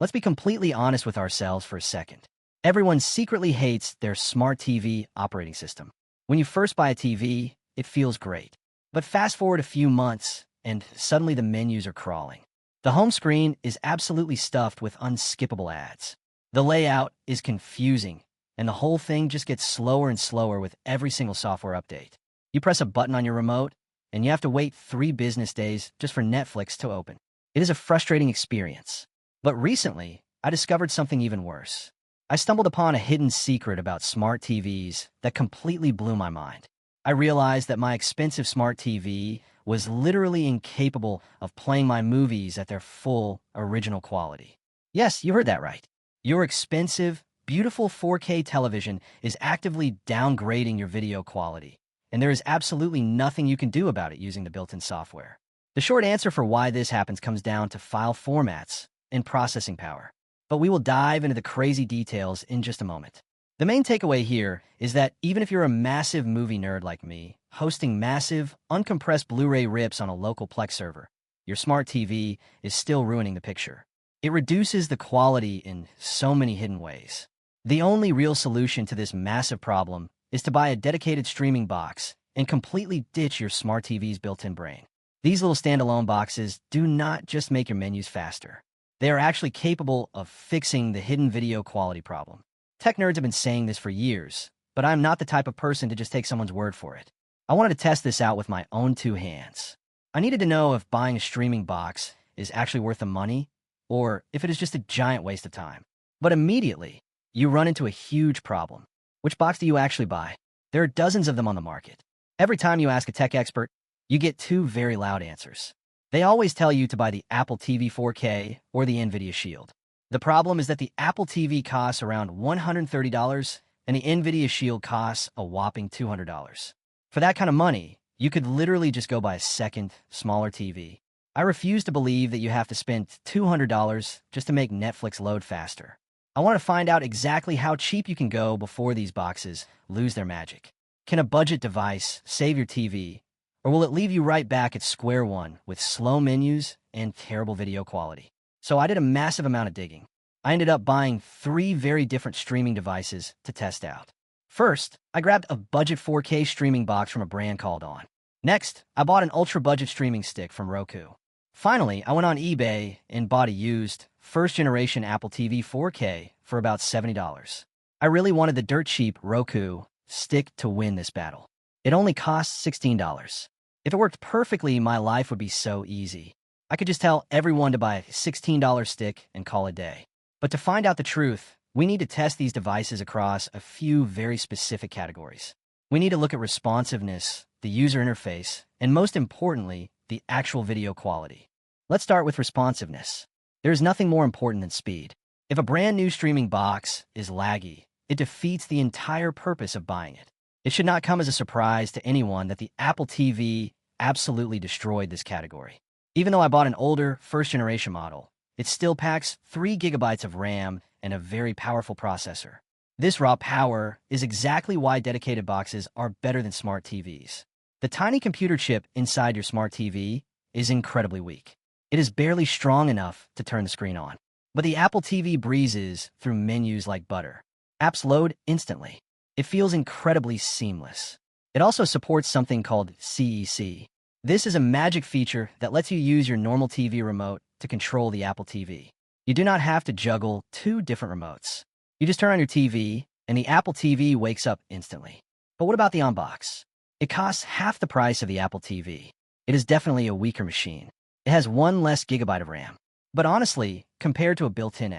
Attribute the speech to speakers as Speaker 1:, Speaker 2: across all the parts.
Speaker 1: Let's be completely honest with ourselves for a second. Everyone secretly hates their smart TV operating system. When you first buy a TV, it feels great. But fast forward a few months, and suddenly the menus are crawling. The home screen is absolutely stuffed with unskippable ads. The layout is confusing, and the whole thing just gets slower and slower with every single software update. You press a button on your remote, and you have to wait 3 business days just for Netflix to open. It is a frustrating experience. But recently, I discovered something even worse. I stumbled upon a hidden secret about smart TVs that completely blew my mind. I realized that my expensive smart TV was literally incapable of playing my movies at their full, original quality. Yes, you heard that right. Your expensive, beautiful 4K television is actively downgrading your video quality, and there is absolutely nothing you can do about it using the built-in software. The short answer for why this happens comes down to file formats and processing power. But we will dive into the crazy details in just a moment. The main takeaway here is that even if you're a massive movie nerd like me, hosting massive, uncompressed Blu-ray rips on a local Plex server, your smart TV is still ruining the picture. It reduces the quality in so many hidden ways. The only real solution to this massive problem is to buy a dedicated streaming box and completely ditch your smart TV's built-in brain. These little standalone boxes do not just make your menus faster. They are actually capable of fixing the hidden video quality problem. Tech nerds have been saying this for years, but I'm not the type of person to just take someone's word for it. I wanted to test this out with my own 2 hands. I needed to know if buying a streaming box is actually worth the money, or if it is just a giant waste of time. But immediately, you run into a huge problem. Which box do you actually buy? There are dozens of them on the market. Every time you ask a tech expert, you get 2 very loud answers. They always tell you to buy the Apple TV 4K or the NVIDIA Shield. The problem is that the Apple TV costs around $130 and the NVIDIA Shield costs a whopping $200. For that kind of money, you could literally just go buy a second, smaller TV. I refuse to believe that you have to spend $200 just to make Netflix load faster. I want to find out exactly how cheap you can go before these boxes lose their magic. Can a budget device save your TV? Or will it leave you right back at square one with slow menus and terrible video quality? So I did a massive amount of digging. I ended up buying 3 very different streaming devices to test out. First, I grabbed a budget 4K streaming box from a brand called On. Next, I bought an ultra-budget streaming stick from Roku. Finally, I went on eBay and bought a used, first-generation Apple TV 4K for about $70. I really wanted the dirt-cheap Roku stick to win this battle. It only costs $16. If it worked perfectly, my life would be so easy. I could just tell everyone to buy a $16 stick and call it a day. But to find out the truth, we need to test these devices across a few very specific categories. We need to look at responsiveness, the user interface, and most importantly, the actual video quality. Let's start with responsiveness. There is nothing more important than speed. If a brand new streaming box is laggy, it defeats the entire purpose of buying it. It should not come as a surprise to anyone that the Apple TV absolutely destroyed this category. Even though I bought an older, first-generation model, it still packs 3 gigabytes of RAM and a very powerful processor. This raw power is exactly why dedicated boxes are better than smart TVs. The tiny computer chip inside your smart TV is incredibly weak. It is barely strong enough to turn the screen on. But the Apple TV breezes through menus like butter. Apps load instantly. It feels incredibly seamless. It also supports something called CEC. This is a magic feature that lets you use your normal TV remote to control the Apple TV. You do not have to juggle 2 different remotes. You just turn on your TV, and the Apple TV wakes up instantly. But what about the Unbox? It costs half the price of the Apple TV. It is definitely a weaker machine. It has 1 less gigabyte of RAM. But honestly, compared to a built-in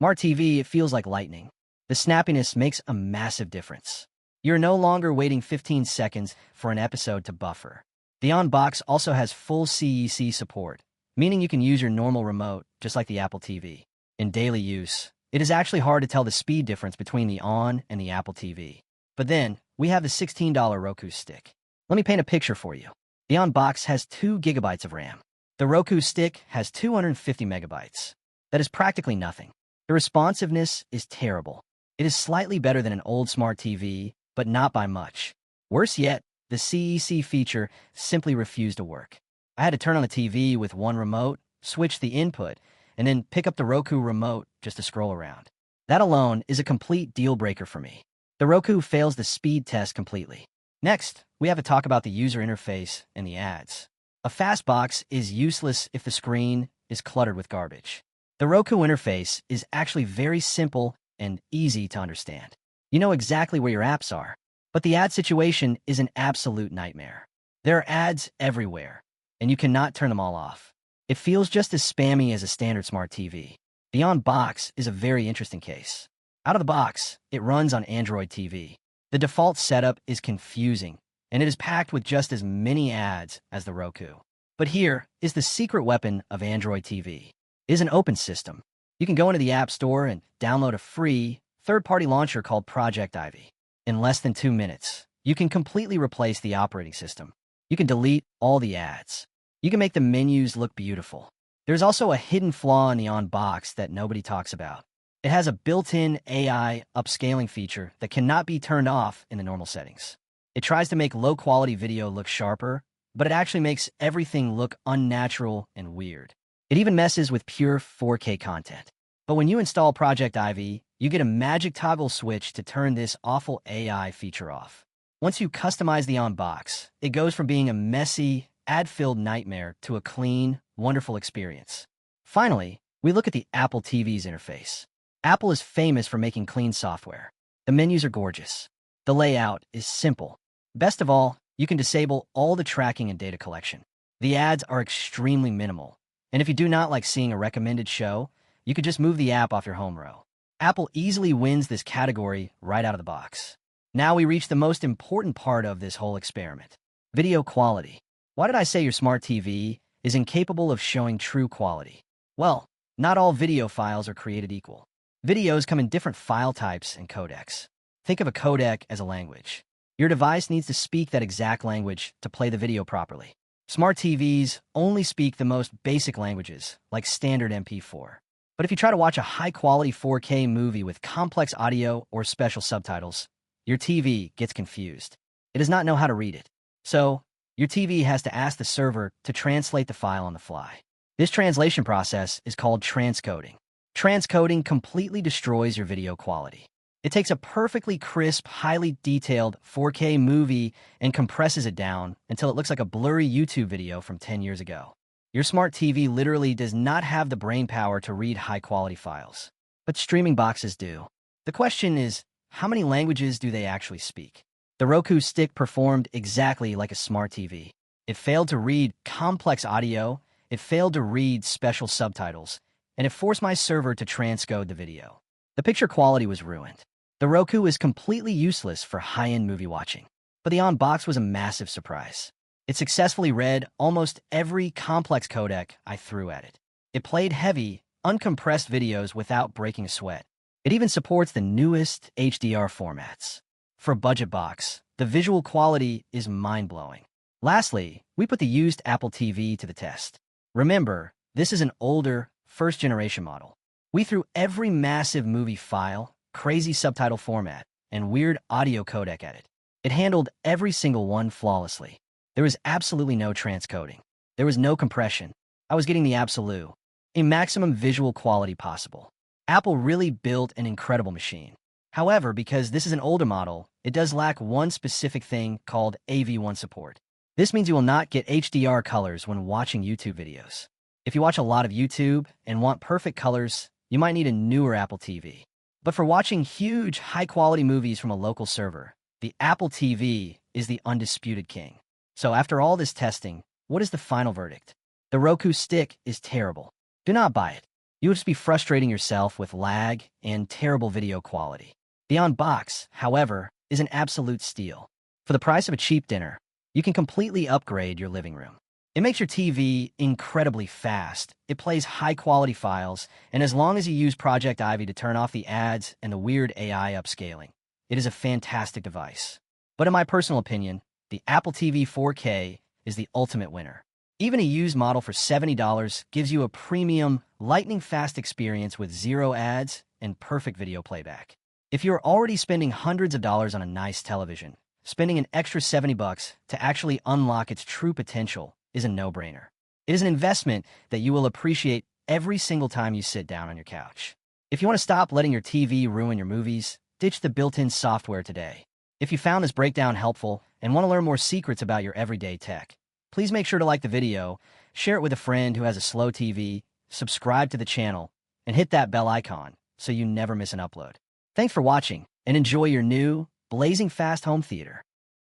Speaker 1: Smart TV, it feels like lightning. The snappiness makes a massive difference. You're no longer waiting 15 seconds for an episode to buffer. The Unbox also has full CEC support, meaning you can use your normal remote just like the Apple TV. In daily use, it is actually hard to tell the speed difference between the On and the Apple TV. But then, we have the $16 Roku stick. Let me paint a picture for you. The Unbox has 2 gigabytes of RAM. The Roku stick has 250 megabytes. That is practically nothing. The responsiveness is terrible. It is slightly better than an old smart TV, but not by much. Worse yet, the CEC feature simply refused to work. I had to turn on the TV with 1 remote, switch the input, and then pick up the Roku remote just to scroll around. That alone is a complete deal breaker for me. The Roku fails the speed test completely. Next, we have to talk about the user interface and the ads. A fast box is useless if the screen is cluttered with garbage. The Roku interface is actually very simple and easy to understand. You know exactly where your apps are, but the ad situation is an absolute nightmare. There are ads everywhere, and you cannot turn them all off. It feels just as spammy as a standard smart TV. The on-box is a very interesting case. Out of the box, it runs on Android TV. The default setup is confusing, and it is packed with just as many ads as the Roku. But here is the secret weapon of Android TV. It is an open system. You can go into the App Store and download a free, third-party launcher called Project Ivy. In less than 2 minutes, you can completely replace the operating system. You can delete all the ads. You can make the menus look beautiful. There's also a hidden flaw in the on-box that nobody talks about. It has a built-in AI upscaling feature that cannot be turned off in the normal settings. It tries to make low-quality video look sharper, but it actually makes everything look unnatural and weird. It even messes with pure 4K content. But when you install Project Ivy, you get a magic toggle switch to turn this awful AI feature off. Once you customize the on-box, it goes from being a messy, ad-filled nightmare to a clean, wonderful experience. Finally, we look at the Apple TV's interface. Apple is famous for making clean software. The menus are gorgeous. The layout is simple. Best of all, you can disable all the tracking and data collection. The ads are extremely minimal. And if you do not like seeing a recommended show, you could just move the app off your home row. Apple easily wins this category right out of the box. Now we reach the most important part of this whole experiment. Video quality. Why did I say your smart TV is incapable of showing true quality? Well, not all video files are created equal. Videos come in different file types and codecs. Think of a codec as a language. Your device needs to speak that exact language to play the video properly. Smart TVs only speak the most basic languages, like standard MP4. But if you try to watch a high-quality 4K movie with complex audio or special subtitles, your TV gets confused. It does not know how to read it. So, your TV has to ask the server to translate the file on the fly. This translation process is called transcoding. Transcoding completely destroys your video quality. It takes a perfectly crisp, highly detailed 4K movie and compresses it down until it looks like a blurry YouTube video from 10 years ago. Your smart TV literally does not have the brain power to read high-quality files. But streaming boxes do. The question is, how many languages do they actually speak? The Roku stick performed exactly like a smart TV. It failed to read complex audio, it failed to read special subtitles, and it forced my server to transcode the video. The picture quality was ruined. The Roku is completely useless for high-end movie watching. But the on-box was a massive surprise. It successfully read almost every complex codec I threw at it. It played heavy, uncompressed videos without breaking a sweat. It even supports the newest HDR formats. For a budget box, the visual quality is mind-blowing. Lastly, we put the used Apple TV to the test. Remember, this is an older, first-generation model. We threw every massive movie file, crazy subtitle format, and weird audio codec at it. It handled every single one flawlessly. There was absolutely no transcoding. There was no compression. I was getting the absolute, a maximum visual quality possible. Apple really built an incredible machine. However, because this is an older model, it does lack one specific thing called AV1 support. This means you will not get HDR colors when watching YouTube videos. If you watch a lot of YouTube and want perfect colors, you might need a newer Apple TV. But for watching huge, high-quality movies from a local server, the Apple TV is the undisputed king. So after all this testing, what is the final verdict? The Roku stick is terrible. Do not buy it. You will just be frustrating yourself with lag and terrible video quality. The on-box, however, is an absolute steal. For the price of a cheap dinner, you can completely upgrade your living room. It makes your TV incredibly fast, it plays high-quality files, and as long as you use Project Ivy to turn off the ads and the weird AI upscaling, it is a fantastic device. But in my personal opinion, the Apple TV 4K is the ultimate winner. Even a used model for $70 gives you a premium, lightning-fast experience with zero ads and perfect video playback. If you're already spending hundreds of dollars on a nice television, spending an extra $70 to actually unlock its true potential is a no-brainer. It is an investment that you will appreciate every single time you sit down on your couch. If you want to stop letting your TV ruin your movies, ditch the built-in software today. If you found this breakdown helpful and want to learn more secrets about your everyday tech, please make sure to like the video, share it with a friend who has a slow TV, subscribe to the channel, and hit that bell icon so you never miss an upload. Thanks for watching, and enjoy your new, blazing fast home theater.